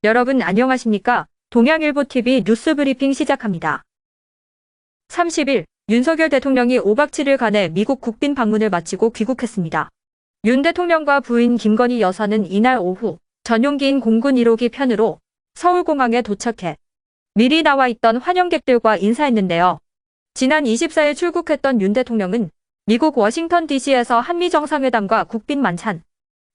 여러분 안녕하십니까? 동양일보TV 뉴스브리핑 시작합니다. 30일 윤석열 대통령이 5박 7일간의 미국 국빈 방문을 마치고 귀국했습니다. 윤 대통령과 부인 김건희 여사는 이날 오후 전용기인 공군 1호기 편으로 서울공항에 도착해 미리 나와 있던 환영객들과 인사했는데요. 지난 24일 출국했던 윤 대통령은 미국 워싱턴 DC에서 한미정상회담과 국빈 만찬,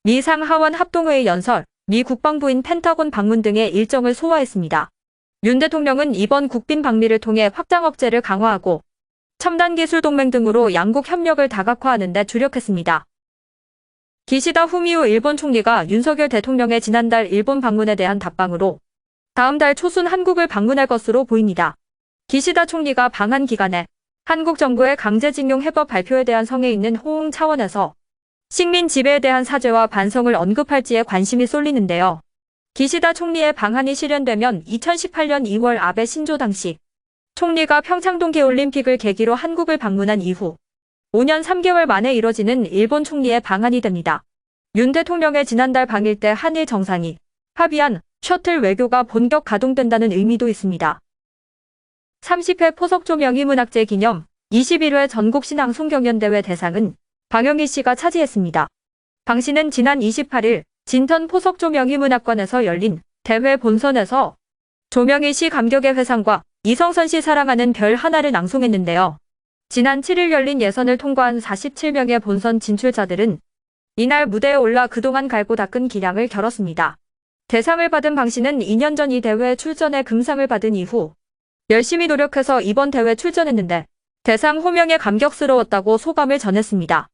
미 상하원 합동회의 연설, 미 국방부인 펜타곤 방문 등의 일정을 소화했습니다. 윤 대통령은 이번 국빈 방미를 통해 확장 억제를 강화하고 첨단 기술 동맹 등으로 양국 협력을 다각화하는 데 주력했습니다. 기시다 후미오 일본 총리가 윤석열 대통령의 지난달 일본 방문에 대한 답방으로 다음 달 초순 한국을 방문할 것으로 보입니다. 기시다 총리가 방한 기간에 한국 정부의 강제징용 해법 발표에 대한 성에 있는 호응 차원에서 식민 지배에 대한 사죄와 반성을 언급할지에 관심이 쏠리는데요. 기시다 총리의 방한이 실현되면 2018년 2월 아베 신조 당시 총리가 평창 동계올림픽을 계기로 한국을 방문한 이후 5년 3개월 만에 이뤄지는 일본 총리의 방한이 됩니다. 윤 대통령의 지난달 방일 때 한일 정상이 합의한 셔틀 외교가 본격 가동된다는 의미도 있습니다. 30회 포석조 명의문학제 기념 21회 전국신앙송경연대회 대상은 방영희 씨가 차지했습니다. 방 씨는 지난 28일 진천 포석조 명의문학관에서 열린 대회 본선에서 조명희 씨 감격의 회상과 이성선 씨 사랑하는 별 하나를 낭송했는데요. 지난 7일 열린 예선을 통과한 47명의 본선 진출자들은 이날 무대에 올라 그동안 갈고 닦은 기량을 겨뤘습니다. 대상을 받은 방 씨는 2년 전 이 대회에 출전해 금상을 받은 이후 열심히 노력해서 이번 대회 출전했는데 대상 호명에 감격스러웠다고 소감을 전했습니다.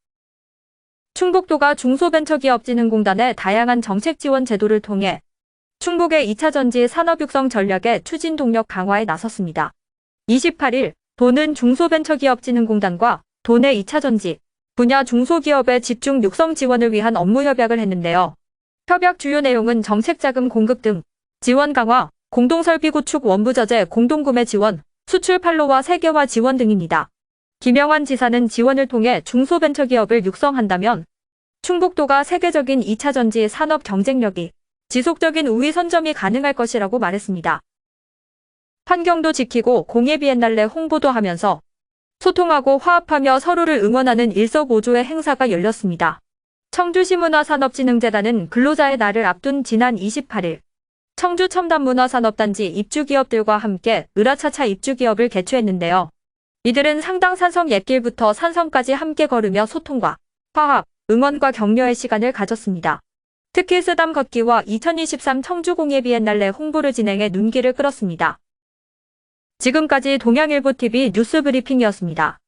충북도가 중소벤처기업진흥공단의 다양한 정책 지원 제도를 통해 충북의 2차전지 산업육성 전략의 추진 동력 강화에 나섰습니다. 28일 도는 중소벤처기업진흥공단과 도내 2차전지 분야 중소기업의 집중 육성 지원을 위한 업무 협약을 했는데요. 협약 주요 내용은 정책자금 공급 등 지원 강화, 공동설비 구축 원부저제 공동구매 지원, 수출 판로와 세계화 지원 등입니다. 김영환 지사는 지원을 통해 중소벤처기업을 육성한다면 충북도가 세계적인 2차전지 산업 경쟁력이 지속적인 우위 선점이 가능할 것이라고 말했습니다. 환경도 지키고 공예비엔날레 홍보도 하면서 소통하고 화합하며 서로를 응원하는 일석오조의 행사가 열렸습니다. 청주시 문화산업진흥재단은 근로자의 날을 앞둔 지난 28일 청주 첨단문화산업단지 입주기업들과 함께 으라차차 입주기업을 개최했는데요. 이들은 상당 산성 옛길부터 산성까지 함께 걸으며 소통과 화합, 응원과 격려의 시간을 가졌습니다. 특히 쓰담 걷기와 2023 청주공예비엔날레 홍보를 진행해 눈길을 끌었습니다. 지금까지 동양일보TV 뉴스브리핑이었습니다.